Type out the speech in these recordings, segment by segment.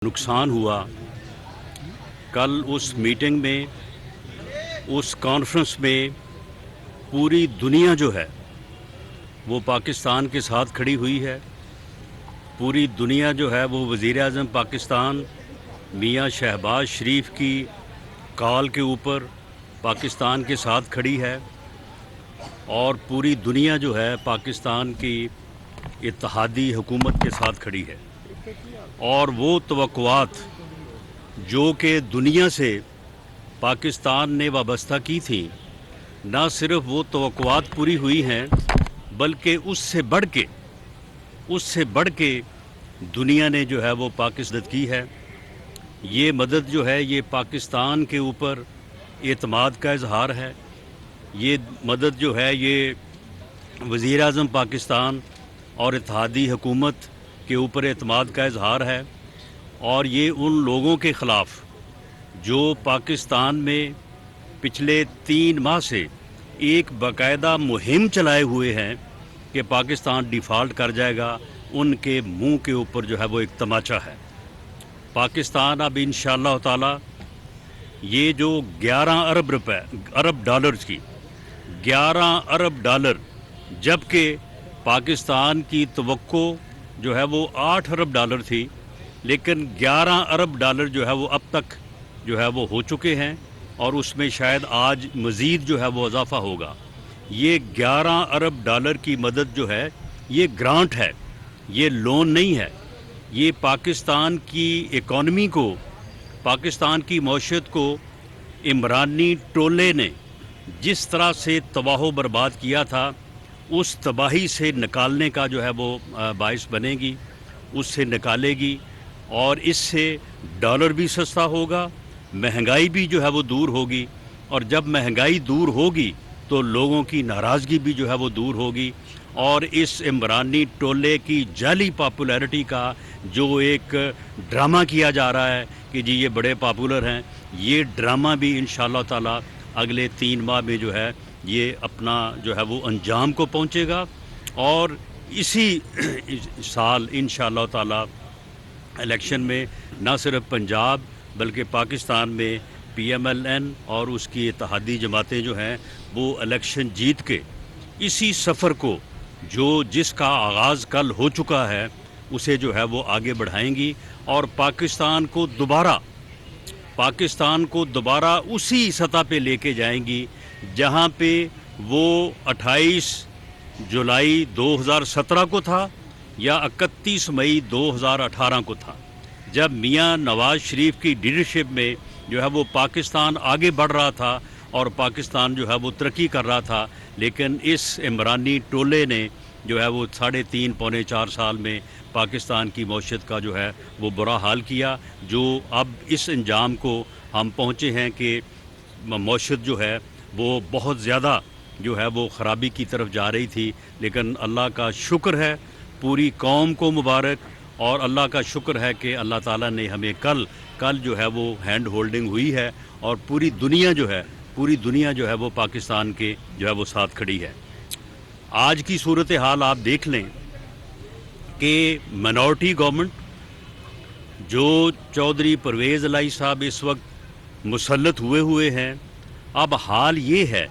नुकसान हुआ। कल उस मीटिंग में, उस कॉन्फ्रेंस में पूरी दुनिया जो है वो पाकिस्तान के साथ खड़ी हुई है। पूरी दुनिया जो है वो वज़ीर आज़म पाकिस्तान मियां शहबाज शरीफ की कॉल के ऊपर पाकिस्तान के साथ खड़ी है और पूरी दुनिया जो है पाकिस्तान की इत्तेहादी हुकूमत के साथ खड़ी है। और वो तवक्कुआत जो कि दुनिया से पाकिस्तान ने वाबस्ता की थी, ना सिर्फ वो तवक्कुआत पूरी हुई हैं बल्कि उससे बढ़ के दुनिया ने जो है वो पाकिस्तान की है। ये मदद जो है ये पाकिस्तान के ऊपर एतमाद का इजहार है। ये मदद जो है ये वज़ीर आज़म पाकिस्तान और इत्तेहादी हुकूमत के ऊपर एतमाद का इजहार है। और ये उन लोगों के ख़िलाफ़ जो पाकिस्तान में पिछले 3 माह से एक बाकायदा मुहिम चलाए हुए हैं कि पाकिस्तान डिफ़ॉल्ट कर जाएगा, उनके मुंह के ऊपर जो है वो एक तमाचा है। पाकिस्तान अब इंशाअल्लाह ताला ये जो 11 अरब डॉलर्स की 11 अरब डॉलर, जबकि पाकिस्तान की तवक्को जो है वो 8 अरब डॉलर थी, लेकिन 11 अरब डॉलर जो है वो अब तक जो है वो हो चुके हैं और उसमें शायद आज मज़ीद जो है वो इजाफ़ा होगा। ये 11 अरब डॉलर की मदद जो है ये ग्रांट है, ये लोन नहीं है। ये पाकिस्तान की इकॉनमी को, पाकिस्तान की मईशत को इमरानी टोले ने जिस तरह से तबाह बर्बाद किया था, उस तबाही से निकालने का जो है वो बाइस बनेगी, उससे निकालेगी और इससे डॉलर भी सस्ता होगा, महंगाई भी जो है वो दूर होगी। और जब महंगाई दूर होगी तो लोगों की नाराज़गी भी जो है वो दूर होगी। और इस इमरानी टोले की जाली पॉपुलैरिटी का जो एक ड्रामा किया जा रहा है कि जी ये बड़े पॉपुलर हैं, ये ड्रामा भी इंशाअल्लाह ताला अगले 3 माह में जो है ये अपना जो है वो अंजाम को पहुंचेगा। और इसी साल इंशाअल्लाह ताला इलेक्शन में न सिर्फ पंजाब बल्कि पाकिस्तान में PMLN और उसकी इत्तेहादी जमातें जो हैं वो इलेक्शन जीत के इसी सफ़र को जो जिसका आगाज़ कल हो चुका है उसे जो है वो आगे बढ़ाएंगी और पाकिस्तान को दोबारा उसी सतह पे लेके जाएंगी जहां पे वो 28 जुलाई 2017 को था या 31 मई 2018 को था, जब मियां नवाज़ शरीफ की लीडरशिप में जो है वो पाकिस्तान आगे बढ़ रहा था और पाकिस्तान जो है वो तरक्की कर रहा था। लेकिन इस इमरानी टोले ने जो है वो 3.5 पौने 4 साल में पाकिस्तान की मईशत का जो है वो बुरा हाल किया, जो अब इस अंजाम को हम पहुँचे हैं कि मईशत जो है वो बहुत ज़्यादा जो है वो ख़राबी की तरफ जा रही थी। लेकिन अल्लाह का शुक्र है, पूरी कौम को मुबारक, और अल्लाह का शुक्र है कि अल्लाह ताला ने हमें कल जो है वो हैंड होल्डिंग हुई है और पूरी दुनिया जो है वो पाकिस्तान के जो है वो साथ खड़ी है। आज की सूरत हाल आप देख लें कि मिनॉरिटी गवर्नमेंट जो चौधरी परवेज़ इलाही साहब इस वक्त मुसल्लत हुए हैं, अब हाल ये है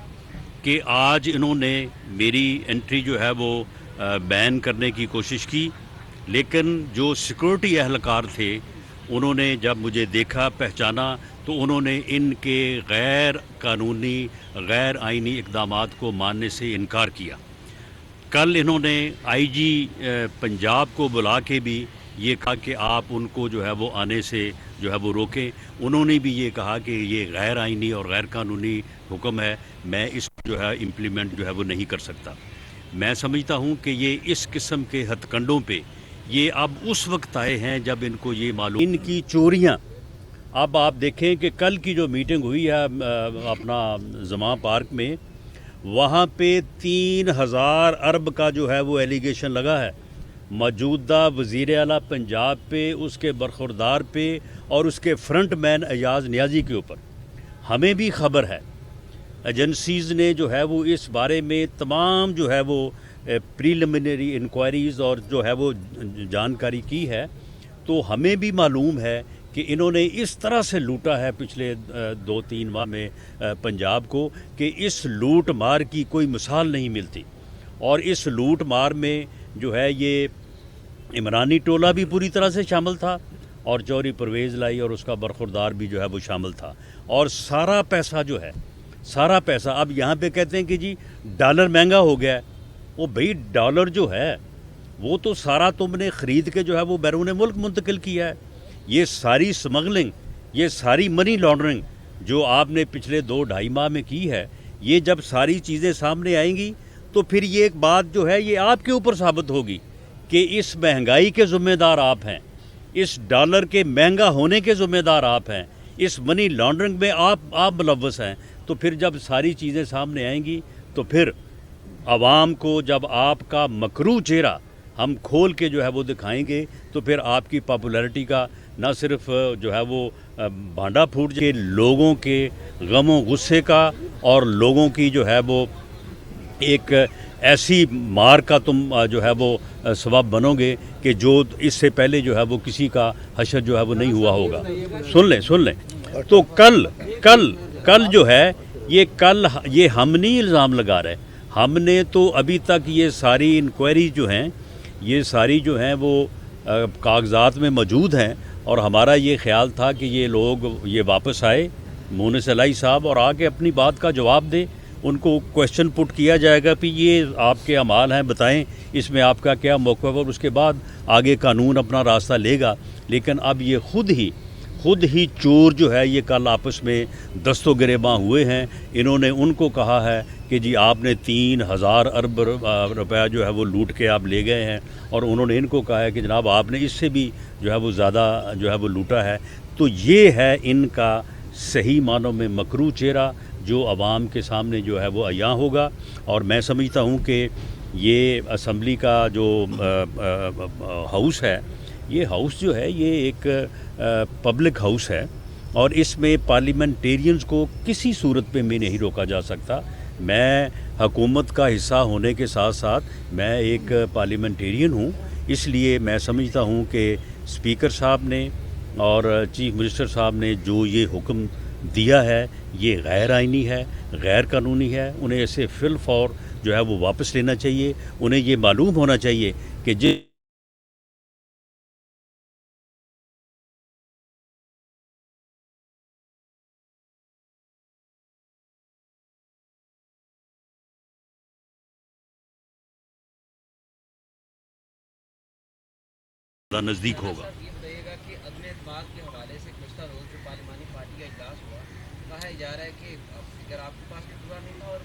कि आज इन्होंने मेरी एंट्री जो है वो बैन करने की कोशिश की, लेकिन जो सिक्योरिटी एहलकार थे उन्होंने जब मुझे देखा, पहचाना, तो उन्होंने इनके गैर कानूनी, गैर आइनी इक़दामात को मानने से इनकार किया। कल इन्होंने IG पंजाब को बुला के भी ये कहा कि आप उनको जो है वो आने से जो है वो रोकें। उन्होंने भी ये कहा कि ये गैर आइनी और गैर कानूनी हुक्म है, मैं इस जो है इम्प्लीमेंट जो है वो नहीं कर सकता। मैं समझता हूँ कि ये इस किस्म के हथकंडों पे ये अब उस वक्त आए हैं जब इनको ये मालूम इनकी चोरियाँ। अब आप देखें कि कल की जो मीटिंग हुई है अपना जमा पार्क में, वहाँ पे 3000 अरब का जो है वो एलिगेशन लगा है मौजूदा वज़ीर आला पंजाब पे, उसके बरखुरदार पे और उसके फ्रंट मैन एजाज नियाज़ी के ऊपर। हमें भी खबर है, एजेंसीज़ ने जो है वो इस बारे में तमाम जो है वो प्रीलिमिनरी इंक्वायरीज़ और जो है वो जानकारी की है। تو ہمیں بھی معلوم ہے کہ انہوں نے اس طرح سے لوٹا ہے پچھلے 2-3 ماہ میں پنجاب کو کہ اس لوٹ مار کی کوئی مثال نہیں ملتی. اور اس لوٹ مار میں جو ہے یہ عمرانی ٹولہ بھی پوری طرح سے شامل تھا اور چوری پرویز لائی اور اس کا برخوردار بھی جو ہے وہ شامل تھا. اور سارا پیسہ جو ہے سارا پیسہ اب یہاں پہ کہتے ہیں کہ جی ڈالر مہنگا ہو گیا ہے. وہ بھئی ڈالر جو ہے وہ تو سارا تم نے خرید کے جو ہے وہ بیرون ملک منتقل کیا ہے. یہ ساری سمگلنگ، یہ ساری منی لانڈرنگ جو آپ نے پچھلے 2-2.5 ماہ میں کی ہے، یہ جب ساری چیزیں سامنے آئیں گی تو پھر یہ ایک بات جو ہے یہ آپ کے اوپر ثابت ہوگی کہ اس مہنگائی کے ذمہ دار آپ ہیں، اس ڈالر کے مہنگا ہونے کے ذمہ دار آپ ہیں، اس منی لانڈرنگ میں آپ ملوث ہیں. تو پھر جب ساری چیزیں سامنے آئیں گی تو پھر عوام کو جب آپ کا مکروہ چہرہ ہم کھول کے جو ہے وہ دکھائیں گے تو پھر آپ کی پاپولیرٹی کا نہ صرف جو ہے وہ بھانڈا پھوٹ جائے، لوگوں کے غم و غصے کا اور لوگوں کی جو ہے وہ ایک ایسی مار کا تم جو ہے وہ سبب بنو گے کہ جو اس سے پہلے جو ہے وہ کسی کا حشر جو ہے وہ نہیں ہوا ہوگا. سن لیں تو کل جو ہے یہ ہم نہیں الزام لگا رہے. ہم نے تو ابھی تک یہ ساری انکوائری جو ہیں یہ ساری جو ہیں وہ کاغذات میں موجود ہیں اور ہمارا یہ خیال تھا کہ یہ لوگ یہ واپس آئے مونس علائی صاحب اور آ کے اپنی بات کا جواب دیں. ان کو کویشچن پٹ کیا جائے گا کہ یہ آپ کے اعمال ہیں، بتائیں اس میں آپ کا کیا موقف ہے، اور اس کے بعد آگے قانون اپنا راستہ لے گا. لیکن اب یہ خود ہی چور جو ہے یہ کل آپس میں دست و گریباں ہوئے ہیں. انہوں نے ان کو کہا ہے کہ جی آپ نے 3,000 ارب روپیہ جو ہے وہ لوٹ کے آپ لے گئے ہیں، اور انہوں نے ان کو کہا ہے کہ جناب آپ نے اس سے بھی جو ہے وہ زیادہ جو ہے وہ لوٹا ہے. تو یہ ہے ان کا صحیح معنوں میں مکروہ چہرہ جو عوام کے سامنے جو ہے وہ عیاں ہوگا. اور میں سمجھتا ہوں کہ یہ اسمبلی کا جو ہاؤس ہے، یہ ہاؤس جو ہے یہ ایک پبلک ہاؤس ہے اور اس میں پارلیمنٹیرینز کو کسی صورت پہ میں نہیں روکا جا سکتا. میں حکومت کا حصہ ہونے کے ساتھ ساتھ میں ایک پارلیمنٹیرین ہوں، اس لیے میں سمجھتا ہوں کہ اسپیکر صاحب نے اور چیف منسٹر صاحب نے جو یہ حکم دیا ہے یہ غیر آئینی ہے، غیر قانونی ہے. انہیں اسے فی الفور جو ہے وہ واپس لینا چاہیے. انہیں یہ معلوم ہونا چاہیے کہ نزدیک ہوگا. یہ بتائیے گا کہ عدم اعتماد کے حوالے سے گزشتہ روز جو پارلیمانی پارٹی کا اجلاس ہوا، کہا جا رہا ہے کہ فگر آپ کے پاس بھی پورا نہیں تھا اور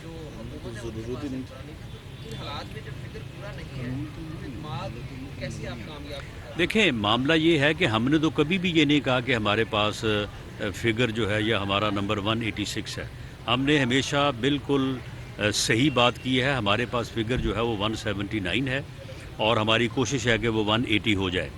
جو حکومت ہے ان کے پاس بھی پورا نہیں تھا. ان حالات میں جب فگر پورا نہیں ہے تو اعتماد کیسے آپ کامیاب؟ دیکھیں معاملہ یہ ہے کہ ہم نے تو کبھی بھی یہ نہیں کہا کہ ہمارے پاس فگر جو ہے یا ہمارا نمبر 186 ہے. ہم نے ہمیشہ بالکل صحیح بات کی ہے. ہمارے پاس فگر جو ہے وہ 179 ہے اور ہماری کوشش ہے کہ وہ 180 ہو جائے.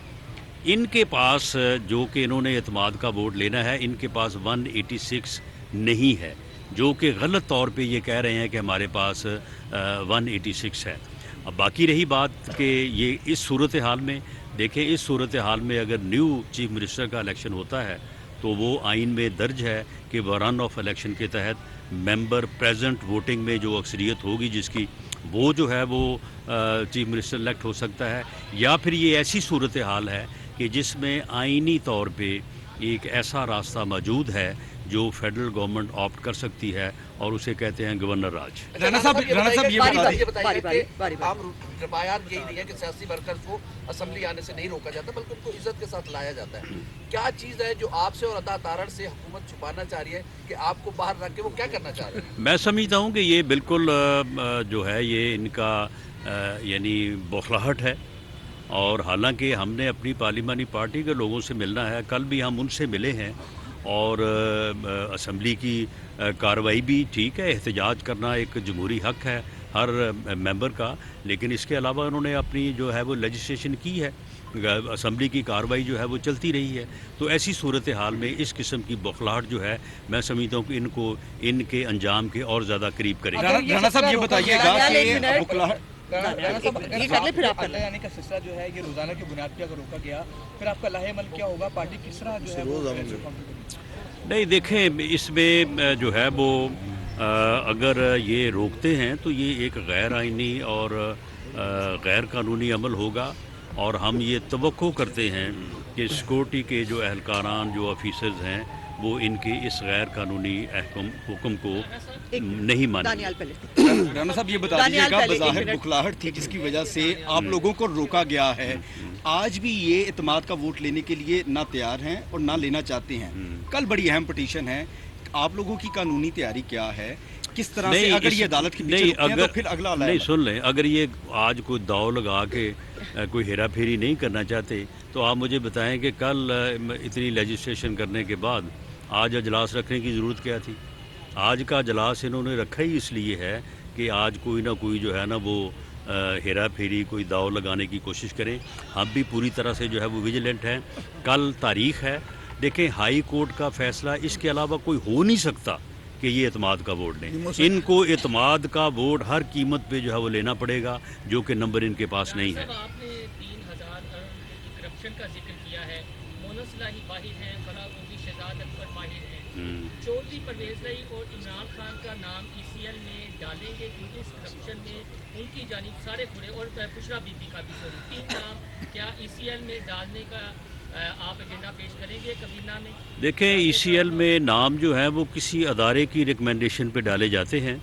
ان کے پاس جو کہ انہوں نے اعتماد کا ووٹ لینا ہے، ان کے پاس 186 نہیں ہے، جو کہ غلط طور پہ یہ کہہ رہے ہیں کہ ہمارے پاس 186 ہے. اب باقی رہی بات کہ یہ اس صورتحال میں دیکھیں، اس صورتحال میں اگر نیو چیف منسٹر کا الیکشن ہوتا ہے تو وہ آئین میں درج ہے کہ وہ رن آف الیکشن کے تحت ممبر پریزنٹ ووٹنگ میں جو اکثریت ہوگی جس کی، وہ جو ہے وہ چیف منسٹر الیکٹ ہو سکتا ہے. یا پھر یہ ایسی صورتحال ہے کہ جس میں آئینی طور پہ ایک ایسا راستہ موجود ہے جو فیڈرل گورنمنٹ آپٹ کر سکتی ہے اور اسے کہتے ہیں گورنر راج. رانا صاحب یہ بتائیے کہ عام روایات یہی نہیں ہے کہ سیاسی ورکرز کو اسمبلی آنے سے نہیں روکا جاتا بلکہ ان کو عزت کے ساتھ لایا جاتا ہے. کیا چیز ہے جو آپ سے اور عطا تارڑ سے حکومت چھپانا چاہ رہی ہے کہ آپ کو باہر رکھ کے وہ کیا کرنا چاہ رہے ہیں؟ میں سمجھتا ہوں کہ یہ بالکل جو ہے یہ ان کا یعنی بوکھلاہٹ ہے. اور حالانکہ ہم نے اپنی پارلیمانی پارٹی کے لوگوں سے ملنا ہے، کل بھی ہم ان سے ملے ہیں اور اسمبلی کی کارروائی بھی ٹھیک ہے، احتجاج کرنا ایک جمہوری حق ہے ہر ممبر کا، لیکن اس کے علاوہ انہوں نے اپنی جو ہے وہ لیجسلیشن کی ہے، اسمبلی کی کارروائی جو ہے وہ چلتی رہی ہے. تو ایسی صورتحال میں اس قسم کی بوکھلاہٹ جو ہے میں سمجھتا ہوں کہ ان کو ان کے انجام کے اور زیادہ قریب کرے گا. رانا صاحب یہ بتائیے گا کہ राणा साहब, अगर ये कर ले, फिर आप कर अल्लाह यानी का सिलसिला जो है ये रोजाना की बुनियाद पर अगर रोका गया, फिर आपका लाहेमल क्या होगा? पार्टी किस तरह जो है वो नहीं, देखें, इसमें जो है वो अगर ये रोकते हैं तो ये एक गैर आइनी और गैर कानूनी अमल होगा, और हम ये तवक्को करते हैं कि सिक्योरिटी के जो अहलकारान, जो ऑफिसर्स हैं, वो इनके इस गैर कानूनी हुक्म को नहीं मानेंगे। दानियाल पहले। राणा साहब, ये बता दानियाल दीजिएगा, पहले, एक बज़ाहिर मिनट। बुखलाहट थी जिसकी वजह से आप लोगों को रोका गया है, आज भी ये इत्मीनान का वोट लेने के लिए ना तैयार हैं और ना लेना चाहते हैं। कल बड़ी अहम पिटीशन है, आप लोगों की कानूनी तैयारी क्या है? किस तरह से अगर ये अदालत के पीछे रुकते हैं तो फिर अगला नहीं, सुन लें, अगर ये आज कोई दाव लगा के कोई हेरा फेरी नहीं करना चाहते तो आप मुझे बताएं कि कल इतनी लेजिस्लेशन करने के बाद आज अजलास रखने की ज़रूरत क्या थी? आज का अजलास इन्होंने रखा ही इसलिए है कि आज कोई ना कोई जो है ना वो हेरा फेरी, कोई दाव लगाने की कोशिश करें। हम भी पूरी तरह से जो है वो विजिलेंट हैं। कल तारीख है, देखें, हाई कोर्ट का फैसला, इसके अलावा कोई हो नहीं सकता कि ये एतमाद का वोट लें। इनको एतमाद का वोट हर कीमत पे जो है वो लेना पड़ेगा, जो कि नंबर इनके पास नहीं है। आपने 3000 करप्शन का जिक्र किया है, मोनस इलाही बाहिर हैं, फलाह शहजाद अकबर बाहिर हैं, चौधरी परवेज रही और इमरान खान का नाम ECL में डालेंगे क्योंकि इस करप्शन में उनकी जानिब सारे पूरे, और बुशरा बीबी का भी, सॉरी, 3 नाम क्या ECL में डालने का आप एजेंडा पेश करेंगे कबीना में? देखें, ECL में नाम जो है वो किसी अदारे की रिकमेंडेशन पे डाले जाते हैं।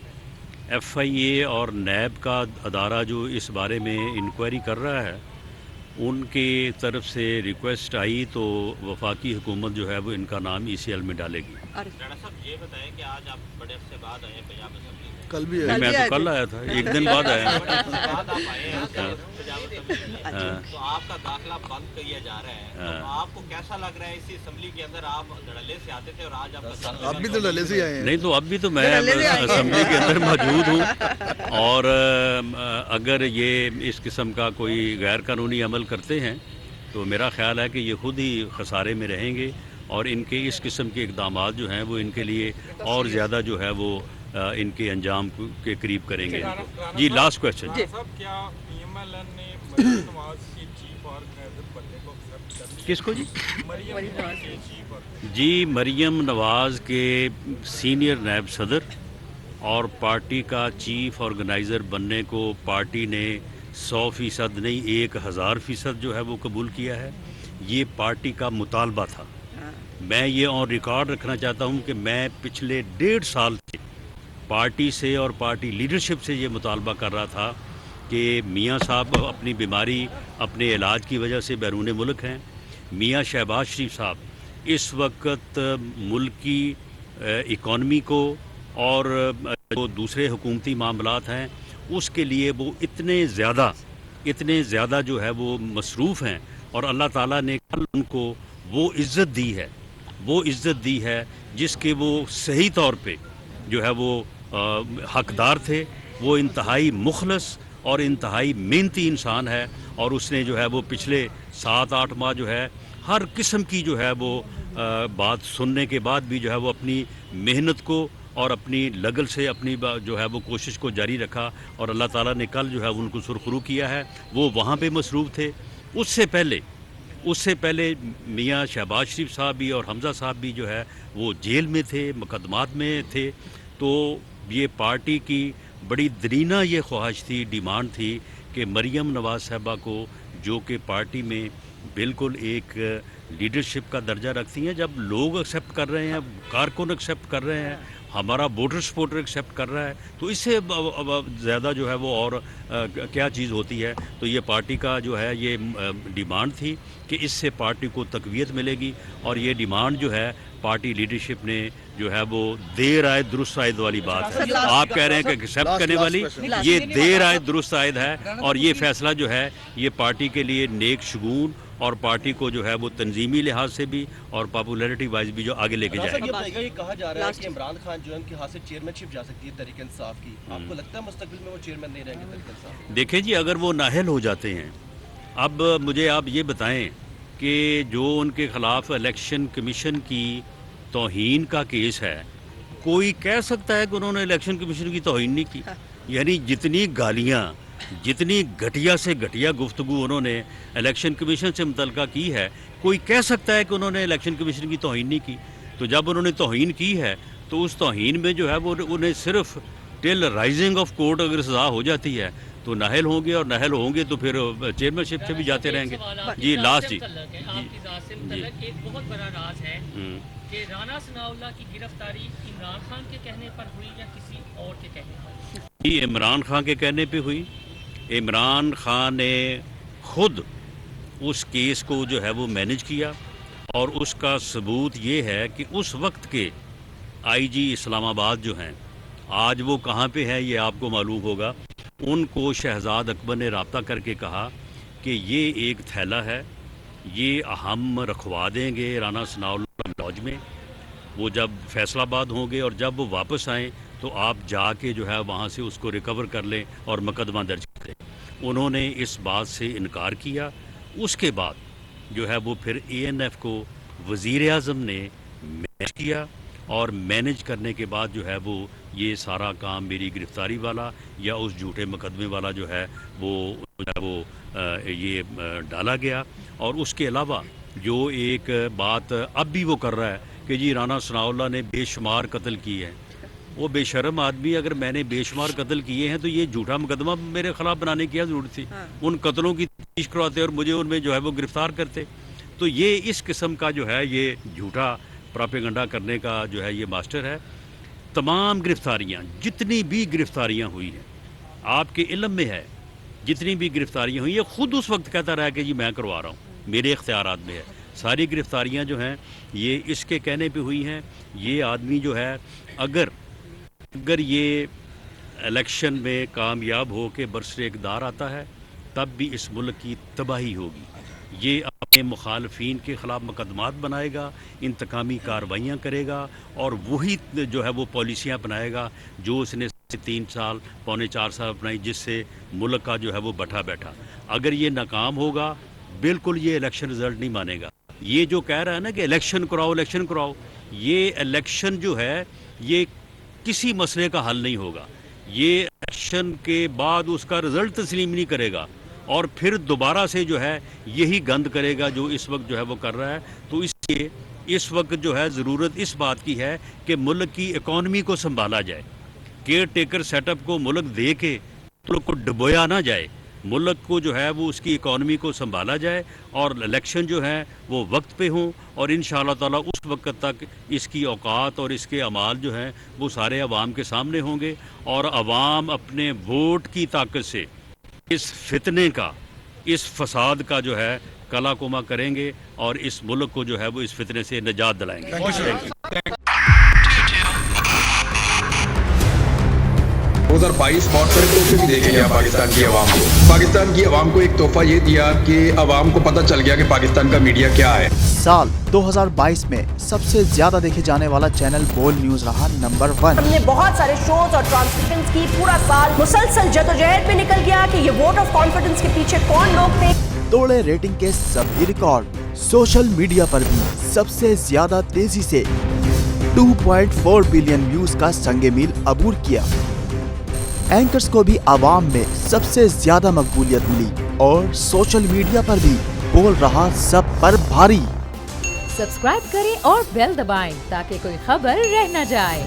FIA और NAB का अदारा जो इस बारे में इंक्वायरी कर रहा है, उनके तरफ से रिक्वेस्ट आई तो वफाकी हुकूमत जो है वो इनका नाम ECL में डालेगी। राणा साहब, ये बताएं कि आज आप बड़े अरसे बाद आए हैं पंजाब असेंबली में। कल भी नहीं, मैं तो कल आया था, एक दिन बाद आया। बड़े अरसे बाद आप आए हैं पंजाब असेंबली में, तो आपका दाखिला बंद किया जा रहा है, तो आपको कैसा लग रहा है? इसी असेंबली के अंदर आप धड़ल्ले से आते थे और आज आपका आप भी तो लले से आए हैं। नहीं, तो अब भी तो मैं असेंबली के अंदर मौजूद हूँ, और अगर ये इस किस्म का कोई गैर कानूनी अमल करते हैं तो मेरा ख्याल है कि ये खुद ही खसारे में रहेंगे, और इनके इस किस्म के इक़दाम जो हैं वो इनके लिए और ज़्यादा जो है वो इनके अंजाम के करीब करेंगे इनको। जी, लास्ट क्वेश्चन। क्या PMLN ने मरियम नवाज की चीफ ऑर्गेनाइजर बनने को एक्सेप्ट कर लिया? किसको जी? मरियम नवाज की चीफ ऑर्गेनाइजर। जी, मरियम नवाज़ के सीनियर नायब सदर और पार्टी का चीफ ऑर्गेनाइज़र बनने को पार्टी ने 100% नहीं 1000% जो है वो कबूल किया है। ये पार्टी का मुतालबा था। मैं ये ऑन रिकॉर्ड रखना चाहता हूँ कि मैं पिछले 1.5 साल से पार्टी से और पार्टी लीडरशिप से ये मुतालबा कर रहा था कि मियाँ साहब अपनी बीमारी, अपने इलाज की वजह से बैरून मुल्क हैं। मियाँ शहबाज शरीफ साहब इस वक्त मुल्क की इकॉनमी को और जो दूसरे हुकूमती मामलात हैं उसके लिए वो इतने ज़्यादा जो है वो मसरूफ़ हैं, और अल्लाह ताला ने कल उनको वो इज़्ज़त दी है जिसके वो सही तौर पे जो है वो हकदार थे। वो इंतहाई मुखलस और इंतहाई मेहनती इंसान है, और उसने जो है वो पिछले 7-8 माह जो है हर किस्म की जो है वो बात सुनने के बाद भी जो है वो अपनी मेहनत को और अपनी लगन से अपनी जो है वो कोशिश को जारी रखा, और अल्लाह ताला ने कल जो है उनको सुरखरू किया है। वो वहाँ पे मसरूफ़ थे। उससे पहले मियाँ शहबाज शरीफ साहब भी और हमज़ा साहब भी जो है वो जेल में थे, मुकदमात में थे। तो ये पार्टी की बड़ी दरीना ये ख्वाहिश थी, डिमांड थी कि मरियम नवाज़ साहबा को, जो कि पार्टी में बिल्कुल एक लीडरशिप का दर्जा रखती हैं, जब लोग एक्सेप्ट कर रहे हैं, कारकुन एक्सेप्ट कर रहे हैं, हमारा वोटर सपोर्टर एक्सेप्ट कर रहा है, तो इससे ज़्यादा जो है वो और क्या चीज़ होती है। तो ये पार्टी का जो है ये डिमांड थी कि इससे पार्टी को तक़वियत मिलेगी, और ये डिमांड जो है पार्टी लीडरशिप ने जो है वो देर आए दुरुस्त आयद वाली बात है। आप कह रहे हैं कि एक्सेप्ट करने वाली, ये देर आए दुरुस्त आयद है, और ये फैसला जो है ये पार्टी के लिए नेक शगुन और पार्टी को जो है वो तंजीमी लिहाज से भी और पॉपुलैरिटी वाइज भी जो आगे लेके जाएगा। ये कहा जा रहा है कि इमरान खान जो है उनके हाथ से चेयरमैनशिप जा सकती है तहरीक इंसाफ की, आपको लगता है मुस्तकबिल में वो चेयरमैन नहीं रहेंगे तहरीक इंसाफ? देखें जी, अगर वो नाअहल हो जाते हैं, अब मुझे आप ये बताएं कि जो उनके ख़िलाफ़ इलेक्शन कमीशन की तौहीन का केस है, कोई कह सकता है कि उन्होंने इलेक्शन कमीशन की तौहीन नहीं की? यानी जितनी गालियाँ जितनी घटिया से घटिया गुफ्तगू उन्होंने इलेक्शन कमीशन से मुतल्लिका की है, कोई कह सकता है कि उन्होंने इलेक्शन कमीशन की तौहीन नहीं की? तो जब उन्होंने तौहीन की है तो उस तौहीन में जो है वो उन्हें सिर्फ टिल राइजिंग ऑफ कोर्ट अगर सज़ा हो जाती है तो नाहल होंगे, और नाहल होंगे तो फिर चेयरमैनशिप से भी जाते रहेंगे। जी लास्ट जी आपकी ज़ात से मुतल्लिक एक बहुत बड़ा राज है कि राना सनाउल्लाह की गिरफ्तारी इमरान खान के कहने पर हुई या किसी और के कहने पर? ये इमरान खान के कहने पे हुई। इमरान खान ने खुद उस केस को जो है वो मैनेज किया, और उसका सबूत ये है कि उस वक्त के आईजी इस्लामाबाद जो हैं, आज वो कहाँ पे है ये आपको मालूम होगा। उनको शहजाद अकबर ने रब्ता करके कहा कि ये एक थैला है, ये हम रखवा देंगे राना सनाउल्लाह लॉज में, वो जब फैसलाबाद होंगे और जब वो वापस आएँ तो आप जाके जो है वहाँ से उसको रिकवर कर लें और मुकदमा दर्ज करें। उन्होंने इस बात से इनकार किया। उसके बाद जो है वो फिर ANF को वज़ीर आज़म ने मैनेज किया, और मैनेज करने के बाद जो है वो ये सारा काम मेरी गिरफ़्तारी वाला या उस झूठे मुकदमे वाला जो है वो ये डाला गया। और उसके अलावा जो एक बात अब भी वो कर रहा है कि जी राना सनाउल्लाह ने बेशुमार कत्ल किए हैं। वो बेशर्म आदमी, अगर मैंने बेशुमार कत्ल किए हैं तो ये झूठा मुकदमा मेरे खिलाफ बनाने की क्या ज़रूरत थी? उन कत्लों की तफ्तीश करवाते और मुझे उनमें जो है वो गिरफ़्तार करते। तो ये इस किस्म का जो है ये झूठा प्रोपेगेंडा करने का जो है ये मास्टर है। तमाम गिरफ़्तारियाँ, जितनी भी गिरफ़्तारियाँ हुई हैं, आपके इल्म में है, जितनी भी गिरफ़्तारियाँ हुई, ये ख़ुद उस वक्त कहता रहा कि जी मैं करवा रहा हूँ, मेरे इख्तियारात में है। सारी गिरफ़्तारियाँ जो हैं ये इसके कहने पे हुई हैं। ये आदमी जो है अगर ये इलेक्शन में कामयाब हो के बरसरे इक़्तिदार आता है तब भी इस मुल्क की तबाही होगी। ये अपने मुखालफीन के ख़िलाफ़ मुकदमात बनाएगा, इंतकामी कार्रवाइयाँ करेगा, और वही जो है वो पॉलिसियाँ अपनाएगा जो उसने 3 साल पौने 4 साल अपनाई, जिससे मुल्क का जो है वो बैठा। अगर ये नाकाम होगा, बिल्कुल ये इलेक्शन रिज़ल्ट नहीं मानेगा। ये जो कह रहा है ना कि इलेक्शन कराओ, ये इलेक्शन जो है ये किसी मसले का हल नहीं होगा। ये इलेक्शन के बाद उसका रिज़ल्ट तस्लीम नहीं करेगा और फिर दोबारा से जो है यही गंद करेगा जो इस वक्त जो है वो कर रहा है। तो इसलिए इस वक्त जो है ज़रूरत इस बात की है कि मुल्क की इकॉनमी को संभाला जाए। केयर टेकर सेटअप को मुल्क दे के मुल्क को डुबोया ना जाए, मुल्क को जो है वो उसकी इकॉनमी को संभाला जाए, और इलेक्शन जो है वो वक्त पे हों, और इंशाअल्लाह ताला उस वक्त तक इसकी औकात और इसके अमाल जो हैं वो सारे अवाम के सामने होंगे, और अवाम अपने वोट की ताकत से इस फितने का, इस फसाद का जो है कला कुमा करेंगे, और इस मुल्क को जो है वो इस फितने से निजात दिलाएंगे। 2022 बहुत सारे तोहफे भी देखे गया पाकिस्तान की आवाम को एक तोहफा ये दिया कि आवाम को पता चल गया कि पाकिस्तान का मीडिया क्या है। साल 2022 में सबसे ज्यादा देखे जाने वाला चैनल बोल न्यूज रहा नंबर 1। हमने बहुत सारे शोज और ट्रांसमिशंस की, पूरा साल मुसलसल जदोजहद में निकल गया कि ये वोट ऑफ कॉन्फिडेंस के पीछे कौन लोग थे। तोड़े रेटिंग के सभी रिकॉर्ड। सोशल मीडिया पर भी सबसे ज्यादा तेजी से 2.4 बिलियन व्यूज का संगे मील अबूर किया। एंकर्स को भी आवाम में सबसे ज्यादा मकबूलियत मिली, और सोशल मीडिया पर भी बोल रहा सब पर भारी। सब्सक्राइब करें और बेल दबाएं ताकि कोई खबर रह न जाए।